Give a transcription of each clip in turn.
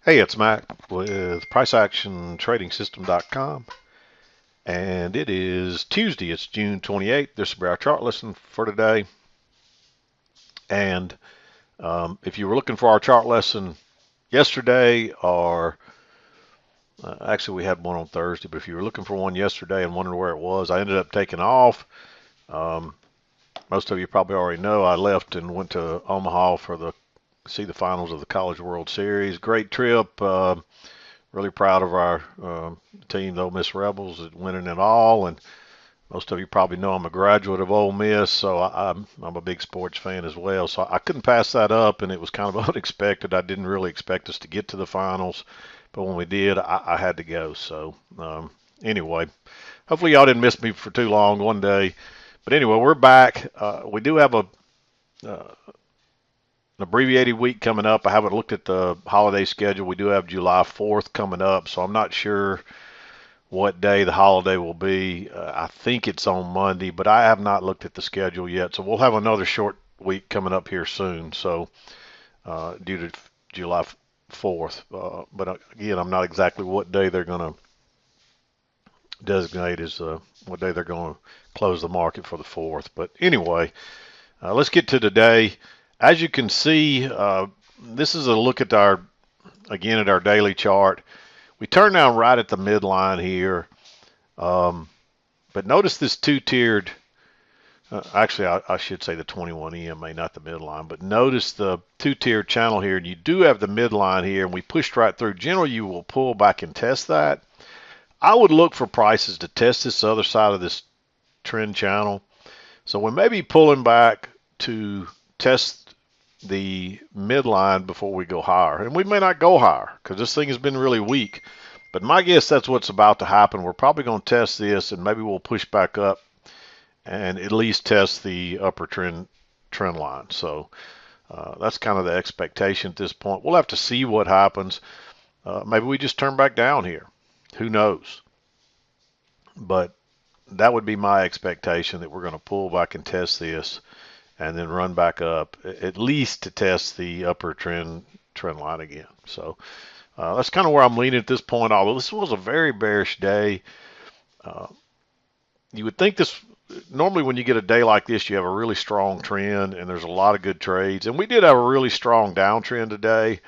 Hey, it's Mac with PriceActionTradingSystem.com, and it is Tuesday. It's June 28th. This will be our chart lesson for today. And if you were looking for our chart lesson yesterday, or actually we had one on Thursday, but if you were looking for one yesterday and wondering where it was, I ended up taking off. Um, Most of you probably already know I left and went to Omaha for the see the finals of the College World Series. Great trip. Really proud of our team, the Ole Miss Rebels, at winning it all. And most of you probably know I'm a graduate of Ole Miss, so I'm a big sports fan as well. So I couldn't pass that up, and it was kind of unexpected. I didn't really expect us to get to the finals, but when we did, I had to go. So anyway, hopefully y'all didn't miss me for too long one day. But anyway, we're back. We do have uh, an abbreviated week coming up. I haven't looked at the holiday schedule. We do have July 4th coming up, so I'm not sure what day the holiday will be. I think it's on Monday, but I have not looked at the schedule yet. So we'll have another short week coming up here soon. So due to July 4th, but again, I'm not exactly what day they're going to designate as what day they're going to close the market for the 4th. But anyway, let's get to today. As you can see, this is a look at our again at our daily chart. We turn down right at the midline here. But notice this two-tiered, actually I should say the 21 EMA, not the midline, but notice the two-tiered channel here, and you do have the midline here, and we pushed right through. Generally, you will pull back and test that. I would look for prices to test this other side of this trend channel. So we may be pulling back to test the midline before we go higher. And we may not go higher because this thing has been really weak. But my guess that's what's about to happen. We're probably going to test this and maybe we'll push back up and at least test the upper trend line. So that's kind of the expectation at this point. We'll have to see what happens. Maybe we just turn back down here. Who knows? But that would be my expectation that we're going to pull back and test this and then run back up at least to test the upper trend line again. So that's kind of where I'm leaning at this point. Although this was a very bearish day, uh, you would think this normally when you get a day like this, you have a really strong trend and there's a lot of good trades. And we did have a really strong downtrend today,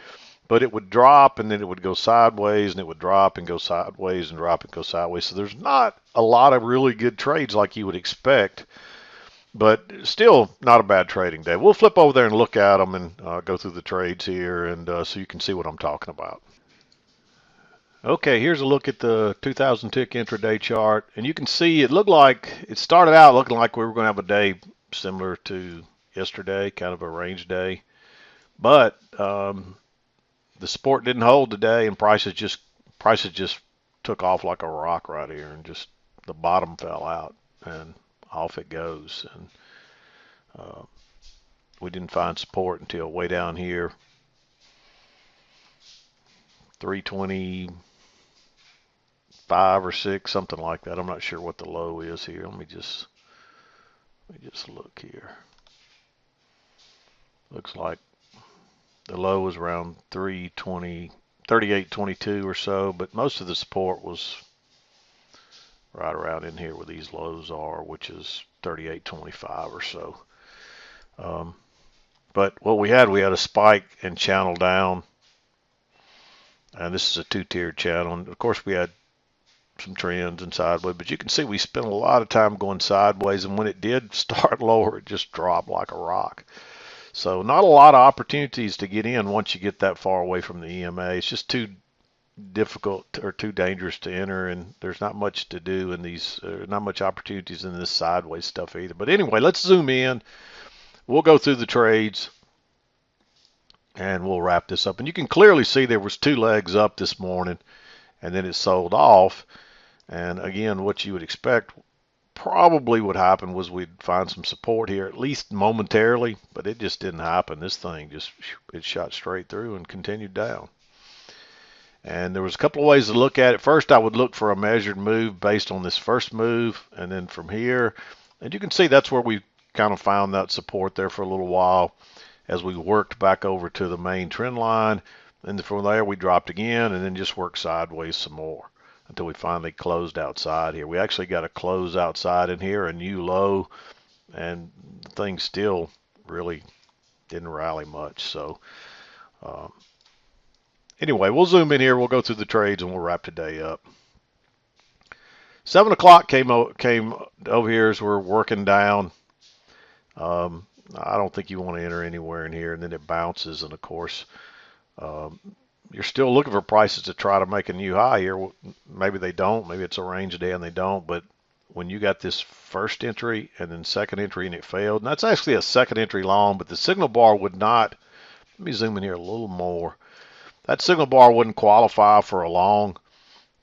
but it would drop and then it would go sideways and it would drop and go sideways and drop and go sideways. So there's not a lot of really good trades like you would expect, but still not a bad trading day. We'll flip over there and look at them and go through the trades here and so you can see what I'm talking about. Okay, here's a look at the 2000 tick intraday chart, and you can see it looked like it started out looking like we were going to have a day similar to yesterday, kind of a range day, but the support didn't hold today, and prices just took off like a rock right here, and just the bottom fell out, and off it goes, and uh, we didn't find support until way down here, 325 or 6, something like that. I'm not sure what the low is here. Let me just look here. Looks like the low was around 320, 38.22 or so, but most of the support was right around in here where these lows are, which is 38.25 or so. Um, but what we had a spike and channel down, and this is a two-tiered channel. And of course, we had some trends and sideways, but you can see we spent a lot of time going sideways, and when it did start lower, it just dropped like a rock. So not a lot of opportunities to get in once you get that far away from the EMA. It's just too difficult or too dangerous to enter, and there's not much to do in these, not much opportunities in this sideways stuff either. But anyway, let's zoom in. We'll go through the trades and we'll wrap this up. And you can clearly see there was two legs up this morning, and then it sold off. And again, what you would expect probably would happen was we'd find some support here, at least momentarily, but it just didn't happen. This thing just, it shot straight through and continued down. And there was a couple of ways to look at it. First, I would look for a measured move based on this first move, and then from here, and you can see that's where we kind of found that support there for a little while as we worked back over to the main trend line. And from there we dropped again and then just worked sideways some more until we finally closed outside here. We actually got a close outside in here, a new low, and things still really didn't rally much. So um, anyway, we'll zoom in here. We'll go through the trades and we'll wrap today up. 7 o'clock came over here as we're working down. I don't think you want to enter anywhere in here, and then it bounces, and of course um, you're still looking for prices to try to make a new high here. Maybe they don't. Maybe it's a range day and they don't. But when you got this first entry and then second entry and it failed, and that's actually a second entry long, but the signal bar would not. Let me zoom in here a little more. That signal bar wouldn't qualify for a long,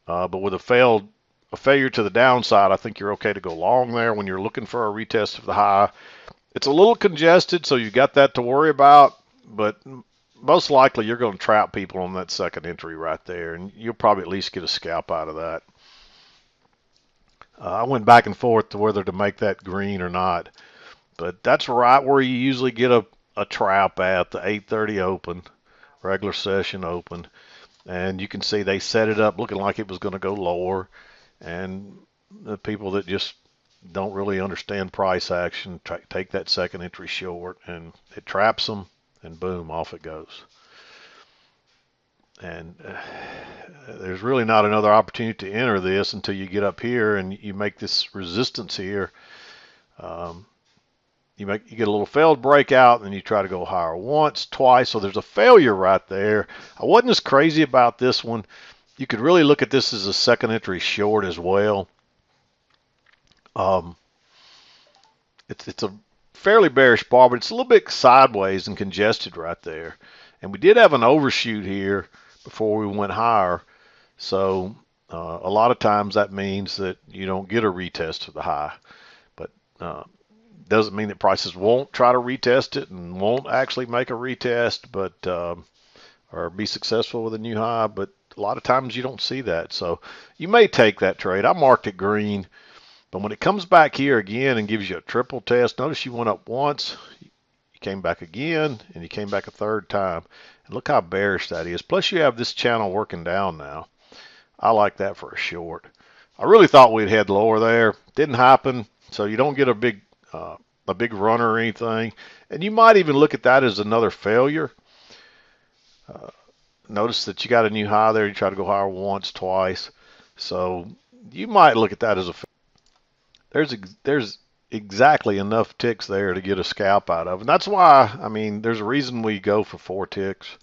but with a failure to the downside, I think you're okay to go long there when you're looking for a retest of the high. It's a little congested, so you've got that to worry about, but most likely you're going to trap people on that second entry right there, and you'll probably at least get a scalp out of that. I went back and forth to whether to make that green or not, but that's right where you usually get a trap at the 8:30 open, regular session open, and you can see they set it up looking like it was going to go lower, and the people that just don't really understand price action take that second entry short, and it traps them, and boom, off it goes. And there's really not another opportunity to enter this until you get up here and you make this resistance here. You get a little failed breakout, and then you try to go higher once, twice. So there's a failure right there. I wasn't as crazy about this one. You could really look at this as a second entry short as well. It's a fairly bearish bar, but it's a little bit sideways and congested right there. And we did have an overshoot here before we went higher. So a lot of times that means that you don't get a retest of the high. But doesn't mean that prices won't try to retest it and won't actually make a retest, but or be successful with a new high. But a lot of times you don't see that. So you may take that trade. I marked it green. But when it comes back here again and gives you a triple test, notice you went up once, you came back again, and you came back a third time. And look how bearish that is. Plus you have this channel working down now. I like that for a short. I really thought we'd head lower there. Didn't happen, so you don't get a big runner or anything. And you might even look at that as another failure. Notice that you got a new high there. You try to go higher once, twice. So you might look at that as a failure. There's exactly enough ticks there to get a scalp out of. And that's why, I mean, there's a reason we go for 4 ticks.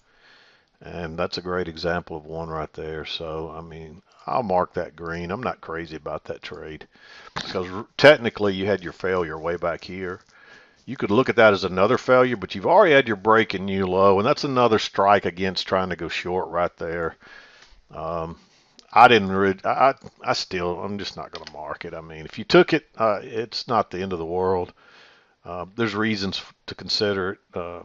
And that's a great example of one right there. So, I mean, I'll mark that green. I'm not crazy about that trade because technically you had your failure way back here. You could look at that as another failure, but you've already had your break and new low, and that's another strike against trying to go short right there. I didn't really, I'm just not going to mark it. I mean, if you took it, it's not the end of the world. There's reasons to consider it.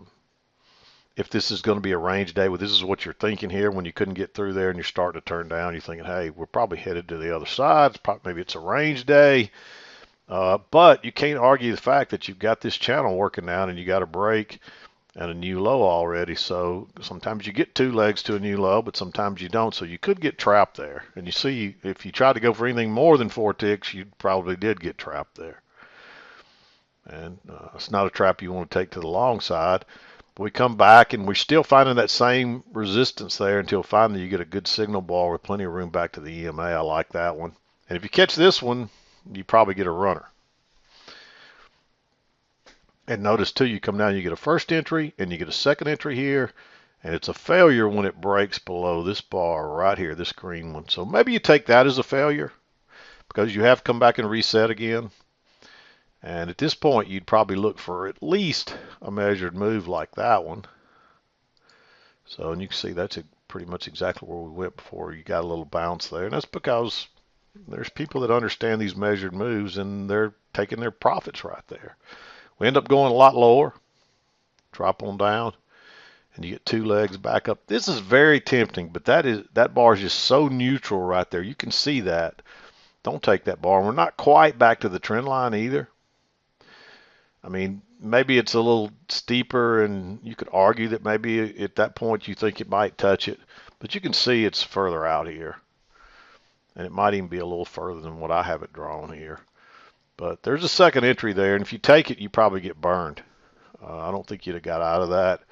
If this is going to be a range day, well, this is what you're thinking here when you couldn't get through there and you're starting to turn down, you're thinking, hey, we're probably headed to the other side. Maybe it's a range day. But you can't argue the fact that you've got this channel working down and you got a break and a new low already. So sometimes you get 2 legs to a new low, but sometimes you don't. So you could get trapped there. And you see, if you tried to go for anything more than 4 ticks, you probably did get trapped there. And it's not a trap you want to take to the long side. But we come back and we're still finding that same resistance there until finally you get a good signal bar with plenty of room back to the EMA. I like that one. And if you catch this one, you probably get a runner. And notice too, you come down, you get a first entry and you get a second entry here, and it's a failure when it breaks below this bar right here, this green one. So maybe you take that as a failure because you have come back and reset again. And at this point, you'd probably look for at least a measured move like that one. So, and you can see that's pretty much exactly where we went before. You got a little bounce there, and that's because there's people that understand these measured moves, and they're taking their profits right there. We end up going a lot lower, drop on down, and you get 2 legs back up. This is very tempting, but that bar is just so neutral right there. You can see that. Don't take that bar. We're not quite back to the trend line either. I mean, maybe it's a little steeper, and you could argue that maybe at that point you think it might touch it, but you can see it's further out here, and it might even be a little further than what I have it drawn here. But there's a second entry there, and if you take it, you probably get burned. I don't think you'd have got out of that.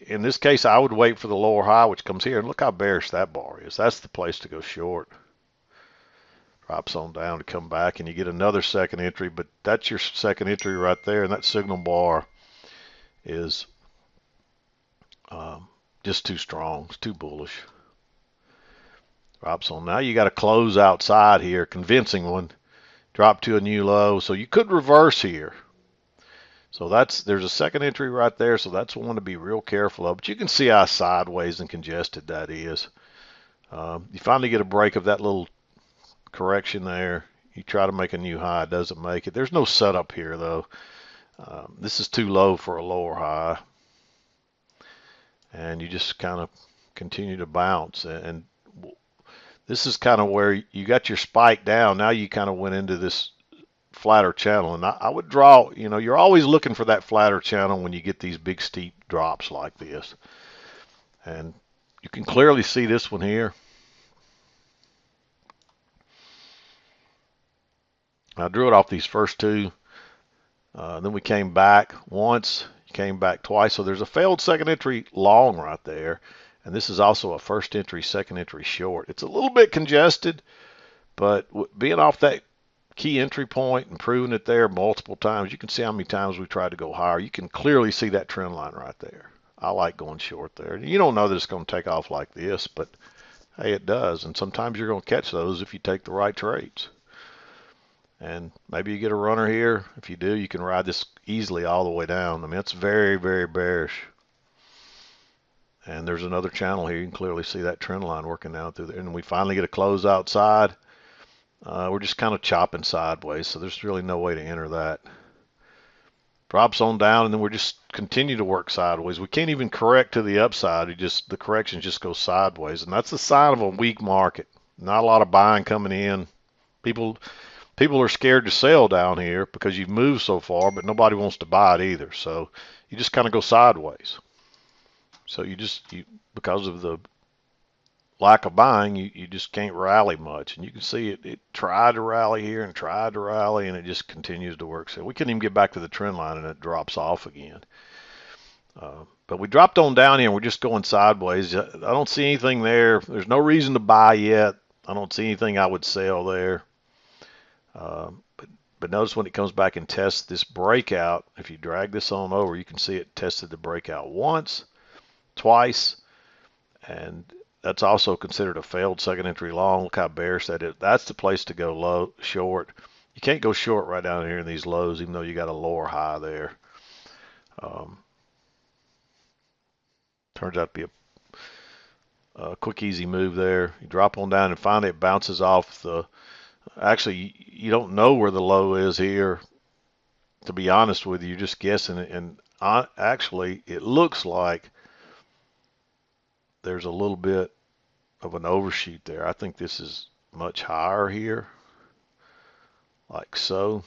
In this case, I would wait for the lower high, which comes here, and look how bearish that bar is. That's the place to go short. Drops on down to come back, and you get another second entry, but that's your second entry right there, and that signal bar is just too strong. It's too bullish. Drops on. Now you got a close outside here, convincing one. Drop to a new low, so you could reverse here. So there's a second entry right there, so that's one to be real careful of. But you can see how sideways and congested that is. You finally get a break of that little correction there. You try to make a new high, it doesn't make it. There's no setup here though. This is too low for a lower high. And you just kind of continue to bounce. And this is kind of where you got your spike down. Now you kind of went into this flatter channel, and I would draw, you're always looking for that flatter channel when you get these big steep drops like this. And you can clearly see this one here. I drew it off these first two. Then we came back once, came back twice. So there's a failed second entry long right there. And this is also a first entry, second entry short. It's a little bit congested, but being off that key entry point and proving it there multiple times, you can see how many times we tried to go higher. You can clearly see that trend line right there. I like going short there. You don't know that it's going to take off like this, but hey, it does. And sometimes you're going to catch those if you take the right trades. And maybe you get a runner here. If you do, you can ride this easily all the way down. I mean, it's very, very bearish. And there's another channel here. You can clearly see that trend line working down through there. And we finally get a close outside. We're just kind of chopping sideways, so there's really no way to enter that. Drops on down, and then we're just continue to work sideways. We can't even correct to the upside. The correction just goes sideways, and that's a sign of a weak market. Not a lot of buying coming in. People are scared to sell down here because you've moved so far, but nobody wants to buy it either. So you just kind of go sideways. So because of the lack of buying, you just can't rally much. And you can see it tried to rally here and tried to rally, and it just continues to work. So we couldn't even get back to the trend line, and it drops off again. But we dropped on down here, and we're just going sideways. I don't see anything there. There's no reason to buy yet. I don't see anything I would sell there. But notice when it comes back and tests this breakout, if you drag this on over, you can see it tested the breakout once, twice, and that's also considered a failed second entry long. Look how bearish that is. That's the place to go low, short. You can't go short right down here in these lows, even though you got a lower high there. Turns out to be a quick, easy move there. You drop on down, and finally it bounces off the. Actually, you don't know where the low is here. To be honest with you, you're just guessing it. And actually, it looks like there's a little bit of an overshoot there. I think this is much higher here, like so.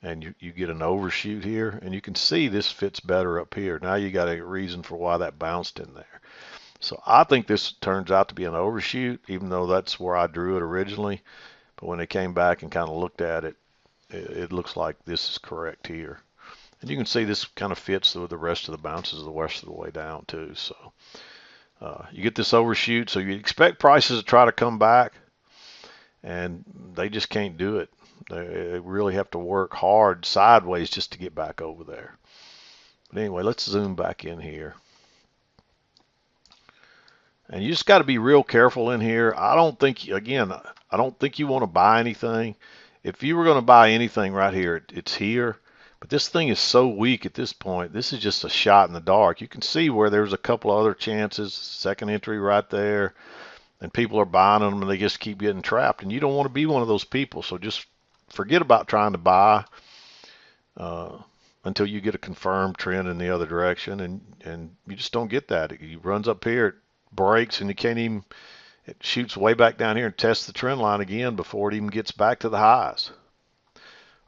And you get an overshoot here, and you can see this fits better up here. Now you got a reason for why that bounced in there. So I think this turns out to be an overshoot, even though that's where I drew it originally. But when they came back and kind of looked at it, it looks like this is correct here. And you can see this kind of fits with the rest of the bounces the rest of the way down too. So you get this overshoot, so you expect prices to try to come back, and they just can't do it. They really have to work hard sideways just to get back over there. But anyway, let's zoom back in here. And you just got to be real careful in here. I don't think you want to buy anything. If you were going to buy anything right here, it's here. But this thing is so weak at this point. This is just a shot in the dark. You can see where there's a couple other chances, second entry right there, and people are buying them, and they just keep getting trapped. And you don't want to be one of those people. So just forget about trying to buy until you get a confirmed trend in the other direction, and you just don't get that. It runs up here, it breaks, and you can't even. It shoots way back down here and tests the trend line again before it even gets back to the highs.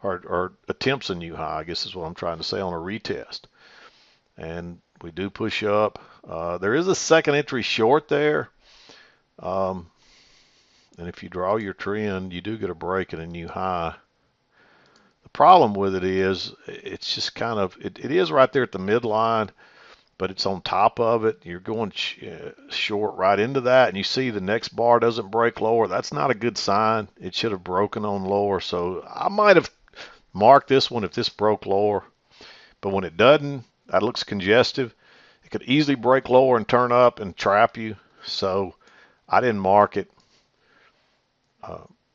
or attempts a new high, I guess is what I'm trying to say, on a retest. And we do push up. There is a second entry short there. Um, and if you draw your trend, you do get a break and a new high. The problem with it is it's just kind of, it is right there at the midline, but it's on top of it. You're going short right into that, and you see the next bar doesn't break lower. That's not a good sign. It should have broken on lower. So I might have marked this one if this broke lower, but when it doesn't, that looks congestive. It could easily break lower and turn up and trap you. So I didn't mark it.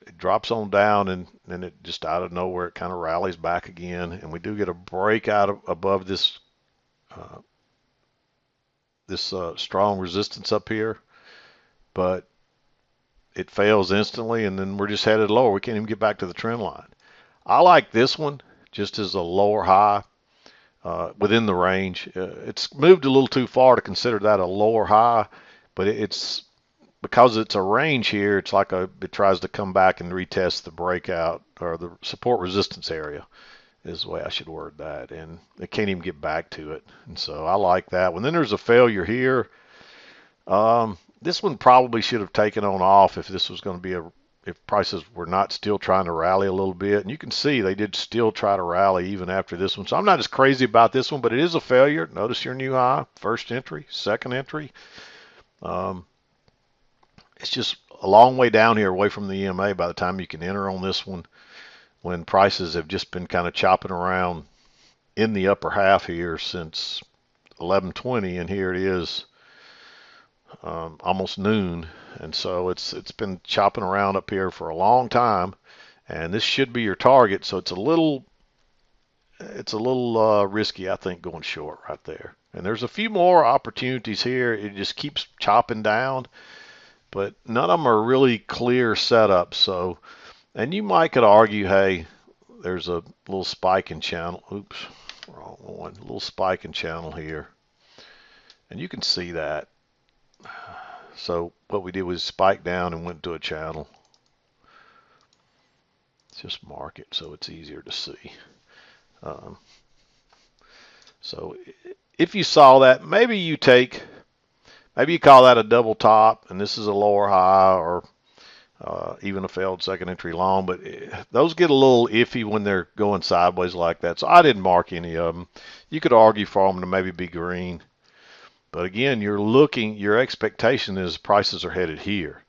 It drops on down, and then it just out of nowhere, it kind of rallies back again. And we do get a break out of above this uh, strong resistance up here, but it fails instantly, and then we're just headed lower. We can't even get back to the trend line. I like this one just as a lower high within the range. It's moved a little too far to consider that a lower high, but it's because it's a range here. It's like it tries to come back and retest the breakout or the support resistance area is the way I should word that, and they can't even get back to it. And so I like that one. Then there's a failure here. This one probably should have taken on off if this was going to be if prices were not still trying to rally a little bit. And you can see they did still try to rally even after this one. So I'm not as crazy about this one, but it is a failure. Notice your new high, first entry, second entry. It's just a long way down here away from the EMA by the time you can enter on this one, when prices have just been kind of chopping around in the upper half here since 11:20, and here it is almost noon, and so it's been chopping around up here for a long time, and this should be your target. So it's a little risky, I think, going short right there. And there's a few more opportunities here. It just keeps chopping down, but none of them are really clear setups. So, and you might could argue, hey, there's a little spike in channel. Oops, wrong one. A little spike in channel here, and you can see that. So what we did was spike down and went to a channel. Just mark it so it's easier to see. So if you saw that, maybe you call that a double top, and this is a lower high, or even a failed second entry long, but those get a little iffy when they're going sideways like that. So I didn't mark any of them. You could argue for them to maybe be green. But again, your expectation is prices are headed here.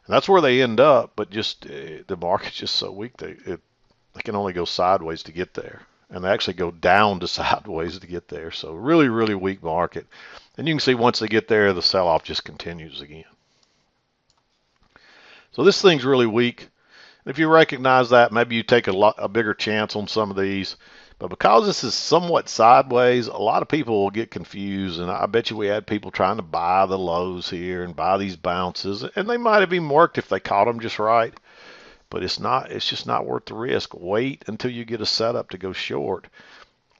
And that's where they end up, but just the market's just so weak, they can only go sideways to get there. And they actually go down to sideways to get there. So really, really weak market. And you can see once they get there, the sell-off just continues again. So this thing's really weak. If you recognize that, maybe you take a bigger chance on some of these. But because this is somewhat sideways, a lot of people will get confused, and I bet you we had people trying to buy the lows here and buy these bounces, and they might have even worked if they caught them just right. But it's just not worth the risk. Wait until you get a setup to go short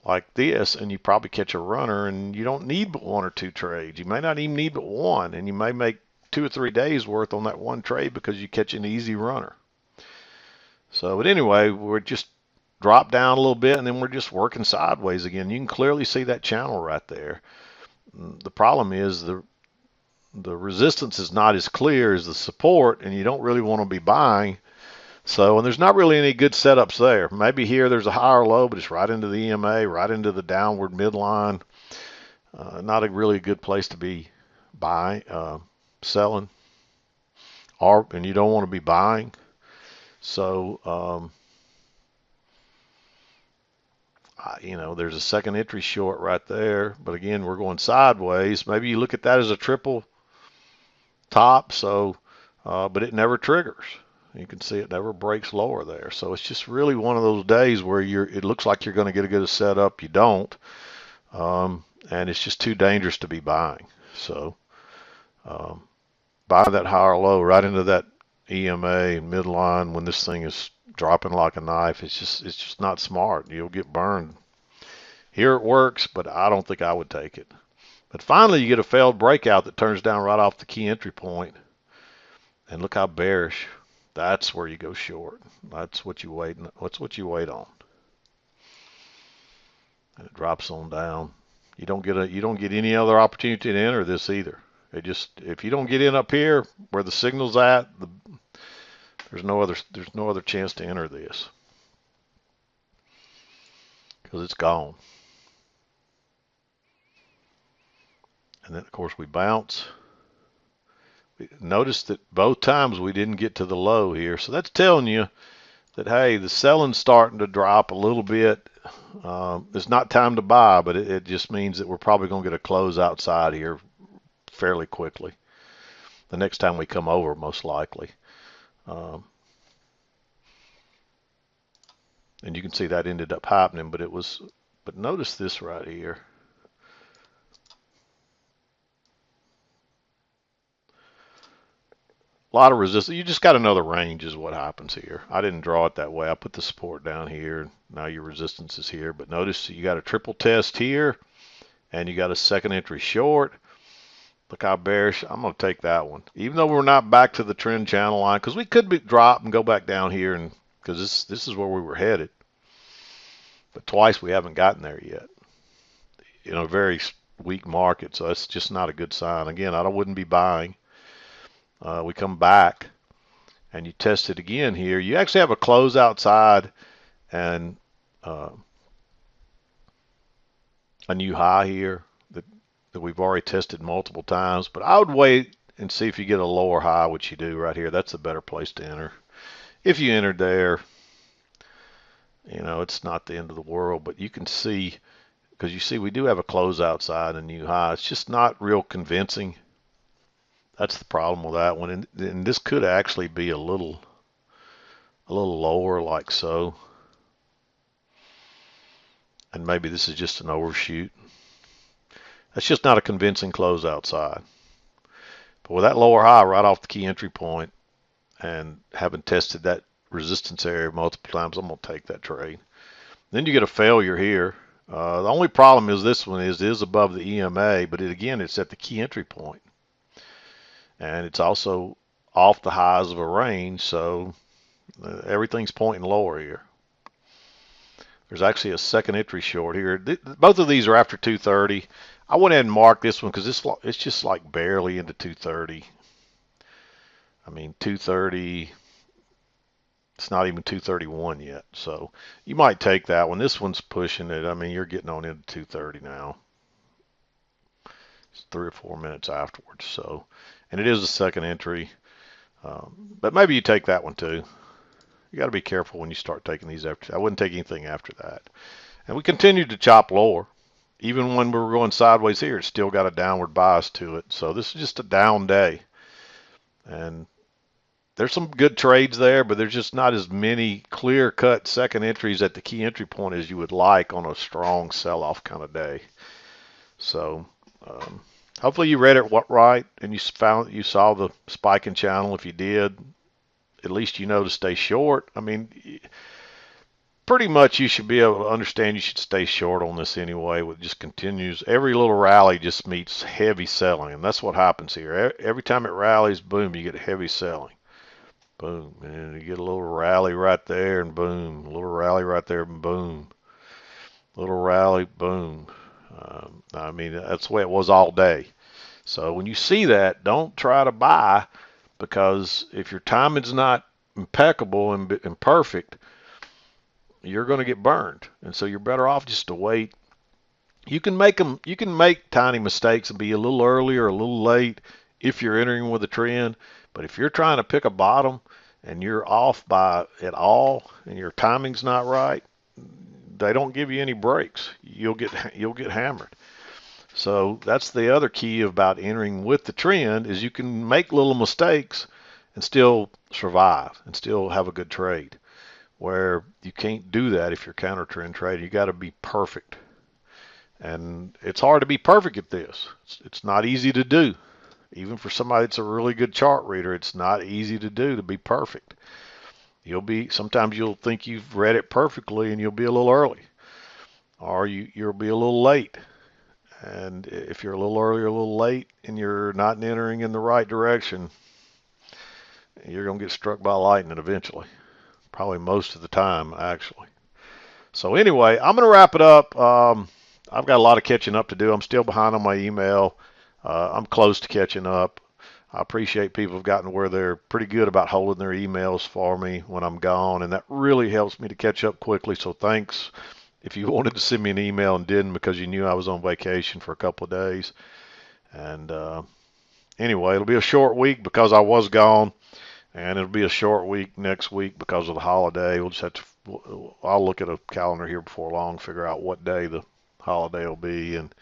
like this, and you probably catch a runner, and you don't need but one or two trades. You may not even need but one, and you may make 2 or 3 days worth on that one trade because you catch an easy runner. So, but anyway, we're just drop down a little bit, and then we're just working sideways again. You can clearly see that channel right there. The problem is the resistance is not as clear as the support, and you don't really want to be buying. So, and there's not really any good setups there. Maybe here there's a higher low, but it's right into the EMA, right into the downward midline. Not a really good place to be buying, selling, and you don't want to be buying. So, there's a second entry short right there, but again, we're going sideways. Maybe you look at that as a triple top, so, but it never triggers. You can see it never breaks lower there. So it's just really one of those days where it looks like you're going to get a good setup. You don't, and it's just too dangerous to be buying. So buy that higher low right into that EMA midline when this thing is dropping like a knife. It's just not smart. You'll get burned. Here it works, but I don't think I would take it. But finally, you get a failed breakout that turns down right off the key entry point. And look how bearish. That's where you go short. That's what you wait. That's what you wait on. and it drops on down. You don't get any other opportunity to enter this either. It just, if you don't get in up here where the signal's at, there's no other chance to enter this because it's gone. And then of course we bounce. Notice that both times we didn't get to the low here, so that's telling you that, hey, the selling's starting to drop a little bit. It's not time to buy, but it just means that we're probably going to get a close outside here fairly quickly. The next time we come over, most likely. And you can see that ended up happening, but notice this right here. A lot of resistance. You just got another range is what happens here. I didn't draw it that way. I put the support down here. Now your resistance is here. But notice you got a triple test here, and you got a second entry short. Look how bearish. I'm going to take that one. Even though we're not back to the trend channel line, because we could drop and go back down here, and because this is where we were headed. But twice we haven't gotten there yet in a very weak market, so that's just not a good sign. Again, I wouldn't be buying. We come back and you test it again here. You actually have a close outside and a new high here that we've already tested multiple times. But I would wait and see if you get a lower high, which you do right here. That's a better place to enter. If you entered there, you know, it's not the end of the world, but you can see, because you see we do have a close outside and a new high. It's just not real convincing. That's the problem with that one. And this could actually be a little lower, like so. And maybe this is just an overshoot. That's just not a convincing close outside. But with that lower high right off the key entry point and having tested that resistance area multiple times, I'm going to take that trade. Then you get a failure here. The only problem is this one is above the EMA, but again, it's at the key entry point. And it's also off the highs of a range, so everything's pointing lower here. There's actually a second entry short here. Both of these are after 230. I went ahead and marked this one because it's just like barely into 230. I mean, 230, it's not even 231 yet. So you might take that one. This one's pushing it. I mean, you're getting on into 230 now. It's 3 or 4 minutes afterwards. So, and it is a second entry. But maybe you take that one too. You got to be careful when you start taking these after. I wouldn't take anything after that. And we continued to chop lower. Even when we were going sideways here, it's still got a downward bias to it. So this is just a down day. And there's some good trades there, but there's just not as many clear-cut second entries at the key entry point as you would like on a strong sell-off kind of day. So hopefully you read it right and you saw the spike in channel. If you did, at least you know to stay short. I mean, pretty much you should be able to understand you should stay short on this anyway. It just continues. Every little rally just meets heavy selling, and that's what happens here. Every time it rallies, boom, you get heavy selling. Boom, and you get a little rally right there, and boom, a little rally right there, and boom, little rally, boom. I mean, that's the way it was all day. So when you see that, don't try to buy, because if your timing's not impeccable and perfect, you're going to get burned. And so you're better off just to wait. You can make tiny mistakes and be a little early or a little late if you're entering with a trend. But if you're trying to pick a bottom and you're off by it all and your timing's not right, they don't give you any breaks. You'll get hammered. So that's the other key about entering with the trend, is you can make little mistakes and still survive and still have a good trade, where you can't do that if you're counter trend trading. You got to be perfect. And it's hard to be perfect at this. It's not easy to do. Even for somebody that's a really good chart reader, it's not easy to do, to be perfect. Sometimes you'll think you've read it perfectly and you'll be a little early, or you'll be a little late. And if you're a little early or a little late and you're not entering in the right direction, you're going to get struck by lightning eventually. Probably most of the time, actually. So anyway, I'm going to wrap it up. I've got a lot of catching up to do. I'm still behind on my email. I'm close to catching up. I appreciate people have gotten where they're pretty good about holding their emails for me when I'm gone, and that really helps me to catch up quickly. So thanks if you wanted to send me an email and didn't because you knew I was on vacation for a couple of days. And anyway, it'll be a short week because I was gone, and it'll be a short week next week because of the holiday. We'll just have to. I'll look at a calendar here before long, figure out what day the holiday will be, and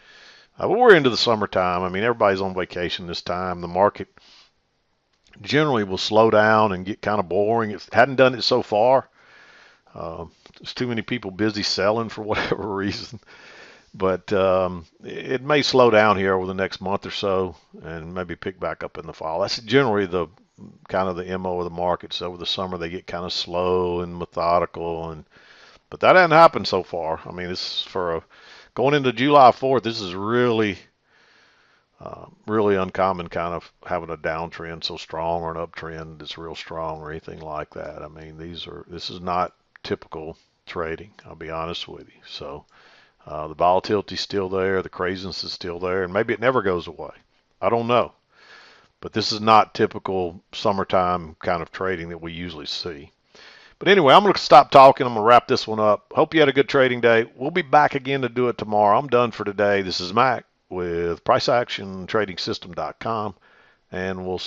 but we're into the summertime. I mean, everybody's on vacation this time. The market generally will slow down and get kind of boring. It hadn't done it so far. There's too many people busy selling for whatever reason. But it may slow down here over the next month or so and maybe pick back up in the fall. That's generally the kind of the MO of the markets. Over the summer, they get kind of slow and methodical, but that hasn't happened so far. I mean, this for going into July 4th. This is really uncommon, kind of having a downtrend so strong or an uptrend that's real strong or anything like that. I mean, this is not typical trading. I'll be honest with you. So. The volatility's still there, the craziness is still there, and maybe it never goes away. I don't know. But this is not typical summertime kind of trading that we usually see. But anyway, I'm going to stop talking. I'm going to wrap this one up. Hope you had a good trading day. We'll be back again to do it tomorrow. I'm done for today. This is Mac with PriceActionTradingSystem.com, and we'll